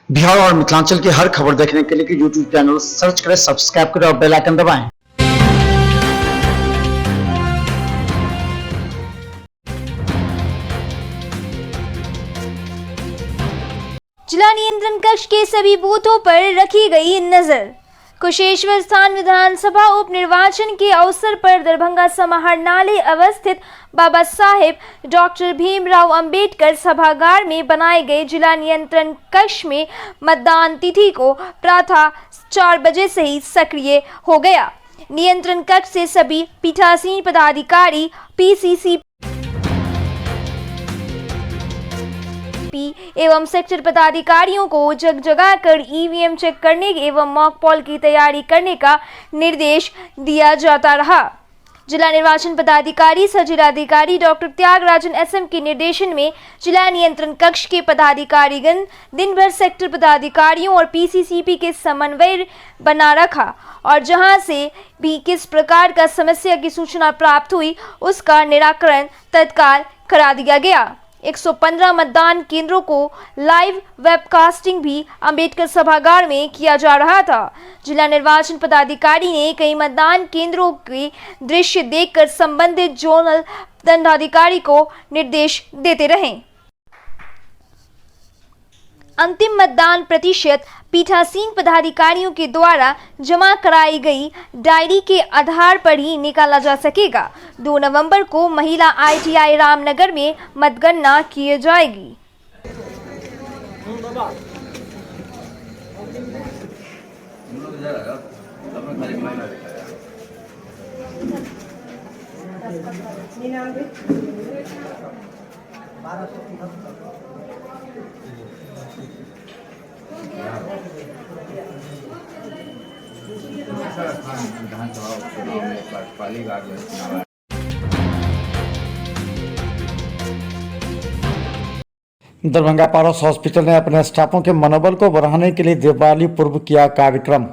बिहार और मिथिलांचल की हर खबर देखने के लिए यूट्यूब चैनल सर्च करें, सब्सक्राइब करें और बेल आइकन दबाएं। जिला नियंत्रण कक्ष के सभी बूथों पर रखी गई नजर। कुशेश्वर स्थान विधानसभा उपनिर्वाचन के अवसर पर दरभंगा समाहरणालय अवस्थित बाबा साहेब डॉक्टर भीमराव अंबेडकर सभागार में बनाए गए जिला नियंत्रण कक्ष में मतदान तिथि को प्रातः 4 बजे से ही सक्रिय हो गया। नियंत्रण कक्ष से सभी पीठासीन पदाधिकारी, पीसीसी एवं सेक्टर पदाधिकारियों को जगह कर ईवीएम चेक करने एवं मॉक पोल की तैयारी करने का निर्देश दिया जाता रहा। जिला निर्वाचन पदाधिकारी सह जिलाधिकारी डॉक्टर त्यागराजन एसएम के निर्देशन में जिला नियंत्रण कक्ष के पदाधिकारीगण दिन भर सेक्टर पदाधिकारियों और पीसीसीपी के समन्वय बना रखा और जहां से भी किस प्रकार का समस्या की सूचना प्राप्त हुई उसका निराकरण तत्काल करा दिया गया। 115 मतदान केंद्रों को लाइव वेबकास्टिंग भी अंबेडकर सभागार में किया जा रहा था। जिला निर्वाचन पदाधिकारी ने कई मतदान केंद्रों के दृश्य देखकर संबंधित जोनल दंडाधिकारी को निर्देश देते रहे। अंतिम मतदान प्रतिशत पीठासीन पदाधिकारियों के द्वारा जमा कराई गई डायरी के आधार पर ही निकाला जा सकेगा। 2 नवंबर को महिला आईटीआई रामनगर में मतगणना की जाएगी। दरभंगा पारस हॉस्पिटल ने अपने स्टाफों के मनोबल को बढ़ाने के लिए दिवाली पूर्व किया कार्यक्रम।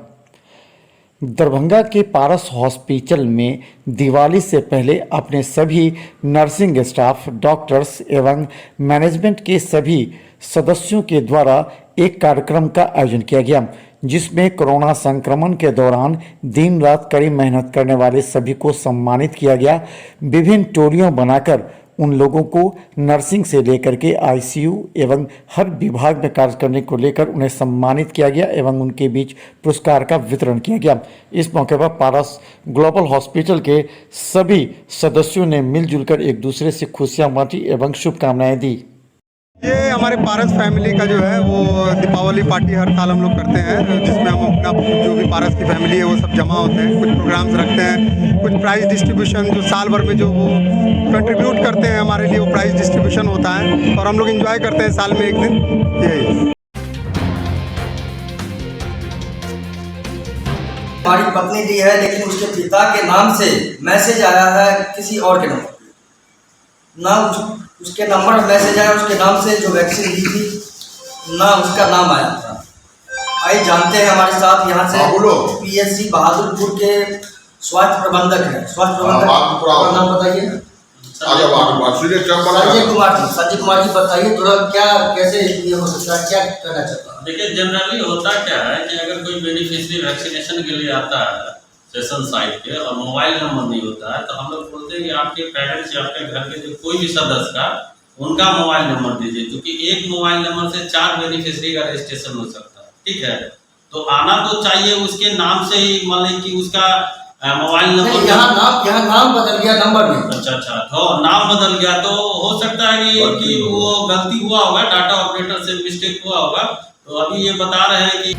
दरभंगा के पारस हॉस्पिटल में दिवाली से पहले अपने सभी नर्सिंग स्टाफ, डॉक्टर्स एवं मैनेजमेंट के सभी सदस्यों के द्वारा एक कार्यक्रम का आयोजन किया गया, जिसमें कोरोना संक्रमण के दौरान दिन रात कड़ी मेहनत करने वाले सभी को सम्मानित किया गया। विभिन्न टोलियों बनाकर उन लोगों को नर्सिंग से लेकर के आईसीयू एवं हर विभाग में कार्य करने को लेकर उन्हें सम्मानित किया गया एवं उनके बीच पुरस्कार का वितरण किया गया। इस मौके पर पारस ग्लोबल हॉस्पिटल के सभी सदस्यों ने मिलजुल कर एक दूसरे से खुशियां बांटी एवं शुभकामनाएं दी। ये हमारे पारस फैमिली का जो है वो दीपावली पार्टी हर साल हम लोग करते हैं, जिसमें हम अपना जो भी पारस की फैमिली है वो सब जमा होते हैं, कुछ प्रोग्राम्स रखते हैं, कुछ प्राइज़ डिस्ट्रीब्यूशन जो साल भर में जो वो कंट्रीब्यूट करते हैं हमारे लिए वो प्राइज़ डिस्ट्रीब्यूशन होता है और हम लोग एंजॉय करते हैं साल में एक दिन। यही हमारी पत्नी दी है, लेकिन उसके पिता के नाम से मैसेज आया है किसी और के नंबर ना उसके नंबर में मैसेज आया, उसके नाम से जो वैक्सीन ली थी ना उसका नाम आया था। आइए जानते हैं हमारे साथ यहाँ से पीएचसी बहादुरपुर के स्वास्थ्य प्रबंधक हैं। स्वास्थ्य प्रबंधक नाम बताइए। संजय कुमार जी बताइए थोड़ा क्या कैसे ये हो सकता है, क्या करना चाहता है? देखिए, जनरली होता क्या है कि अगर कोई बेनिफिशियरी वैक्सीनेशन के लिए आता है सेशन साइट पे और मोबाइल नंबर नहीं होता है तो हम लोग बोलते हैं कि आपके पेरेंट्स या आपके घर के जो कोई भी सदस्य का उनका मोबाइल नंबर दीजिए, क्योंकि एक मोबाइल नंबर से 4 बेनिफिशियरी का रजिस्ट्रेशन हो सकता है। ठीक है, तो आना तो चाहिए उसके नाम से ही, मान लीजिए कि उसका मोबाइल नंबर यहाँ नाम बदल गया, नंबर नहीं। अच्छा, तो नाम बदल गया तो हो सकता है कि वो गलती हुआ होगा, डाटा ऑपरेटर से मिस्टेक हुआ होगा। तो अभी ये बता रहे हैं कि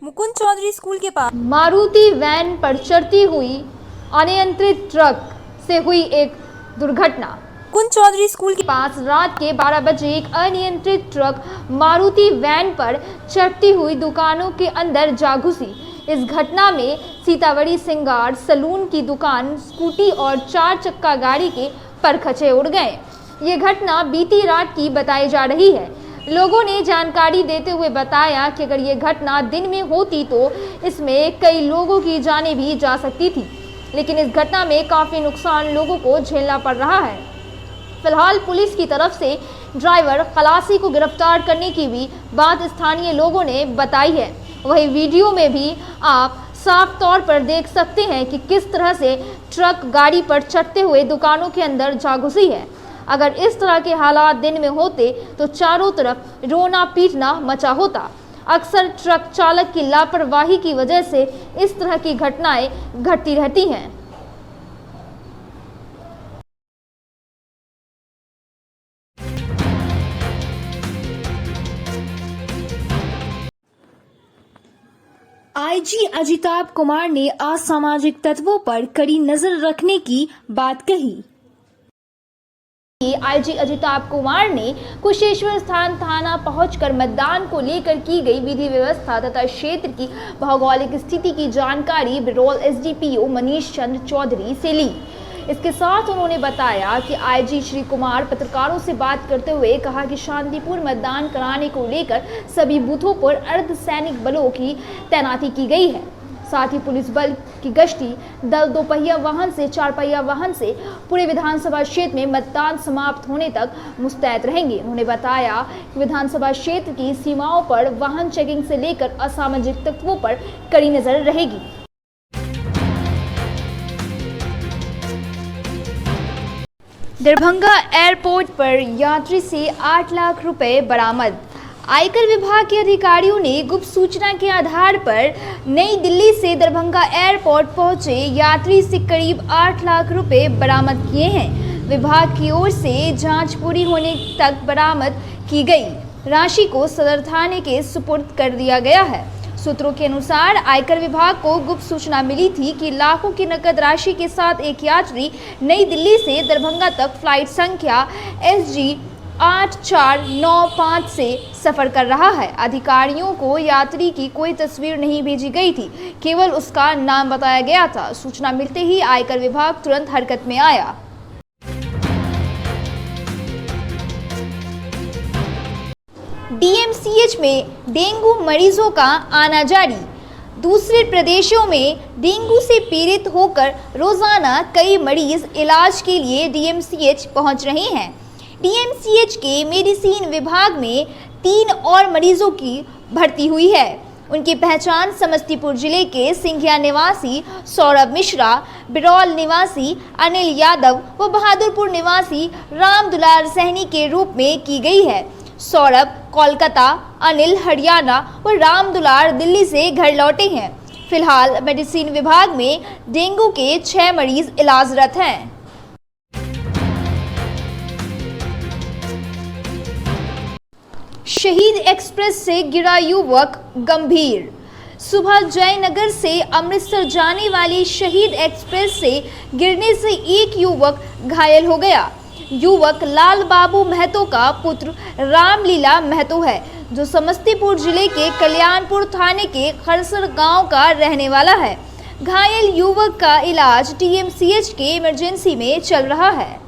मुकुंद चौधरी स्कूल के पास मारुति वैन पर चढ़ती हुई अनियंत्रित ट्रक से हुई एक दुर्घटना। मुकुंद चौधरी स्कूल के पास रात के 12 बजे एक अनियंत्रित ट्रक मारुति वैन पर चढ़ती हुई दुकानों के अंदर जा घुसी। इस घटना में सीतावड़ी सिंगार सलून की दुकान, स्कूटी और 4 चक्का गाड़ी के परखचे उड़ गए। ये घटना बीती रात की बताई जा रही है। लोगों ने जानकारी देते हुए बताया कि अगर ये घटना दिन में होती तो इसमें कई लोगों की जानें भी जा सकती थी, लेकिन इस घटना में काफ़ी नुकसान लोगों को झेलना पड़ रहा है। फिलहाल पुलिस की तरफ से ड्राइवर खलासी को गिरफ्तार करने की भी बात स्थानीय लोगों ने बताई है। वहीं वीडियो में भी आप साफ तौर पर देख सकते हैं कि किस तरह से ट्रक गाड़ी पर चढ़ते हुए दुकानों के अंदर जा घुसी है। अगर इस तरह के हालात दिन में होते तो चारों तरफ रोना पीटना मचा होता। अक्सर ट्रक चालक की लापरवाही की वजह से इस तरह की घटनाएं घटती रहती हैं। आईजी अजिताभ कुमार ने असामाजिक तत्वों पर कड़ी नजर रखने की बात कही। आईजी अजिताभ कुमार ने कुशेश्वर स्थान थाना पहुंचकर मतदान को लेकर की गई विधि व्यवस्था तथा क्षेत्र की भौगोलिक स्थिति की जानकारी बिरौल एसडीपीओ मनीष चंद्र चौधरी से ली। इसके साथ उन्होंने बताया कि आईजी श्री कुमार पत्रकारों से बात करते हुए कहा कि शांतिपूर्ण मतदान कराने को लेकर सभी बूथों पर अर्धसैनिक बलों की तैनाती की गई है। साथ ही पुलिस बल की गश्ती दल 2 पहिया वाहन से 4 पहिया वाहन से पूरे विधानसभा क्षेत्र में मतदान समाप्त होने तक मुस्तैद रहेंगे। उन्होंने बताया कि विधानसभा क्षेत्र की सीमाओं पर वाहन चेकिंग से लेकर असामाजिक तत्वों पर कड़ी नजर रहेगी। दरभंगा एयरपोर्ट पर यात्री से 8 लाख रुपए बरामद। आयकर विभाग के अधिकारियों ने गुप्त सूचना के आधार पर नई दिल्ली से दरभंगा एयरपोर्ट पहुंचे यात्री से करीब 8 लाख रुपए बरामद किए हैं। विभाग की ओर से जांच पूरी होने तक बरामद की गई राशि को सदर थाने के सुपुर्द कर दिया गया है। सूत्रों के अनुसार आयकर विभाग को गुप्त सूचना मिली थी कि लाखों की नकद राशि के साथ एक यात्री नई दिल्ली से दरभंगा तक फ्लाइट संख्या SG 8495 से सफर कर रहा है। अधिकारियों को यात्री की कोई तस्वीर नहीं भेजी गई थी, केवल उसका नाम बताया गया था। सूचना मिलते ही आयकर विभाग तुरंत हरकत में आया। DMCH में डेंगू मरीजों का आना जारी। दूसरे प्रदेशों में डेंगू से पीड़ित होकर रोजाना कई मरीज इलाज के लिए DMCH पहुंच रहे हैं। DMCH के मेडिसिन विभाग में 3 और मरीजों की भर्ती हुई है। उनकी पहचान समस्तीपुर जिले के सिंघिया निवासी सौरभ मिश्रा, बिरौल निवासी अनिल यादव व बहादुरपुर निवासी राम दुलार सहनी के रूप में की गई है। सौरभ कोलकाता, अनिल हरियाणा और राम दुलार दिल्ली से घर लौटे हैं। फिलहाल मेडिसिन विभाग में डेंगू के 6 मरीज इलाजरत हैं। शहीद एक्सप्रेस से गिरा युवक गंभीर। सुबह जयनगर से अमृतसर जाने वाली शहीद एक्सप्रेस से गिरने से एक युवक घायल हो गया। युवक लाल बाबू महतो का पुत्र रामलीला महतो है, जो समस्तीपुर जिले के कल्याणपुर थाने के खरसर गांव का रहने वाला है। घायल युवक का इलाज DMCH के इमरजेंसी में चल रहा है।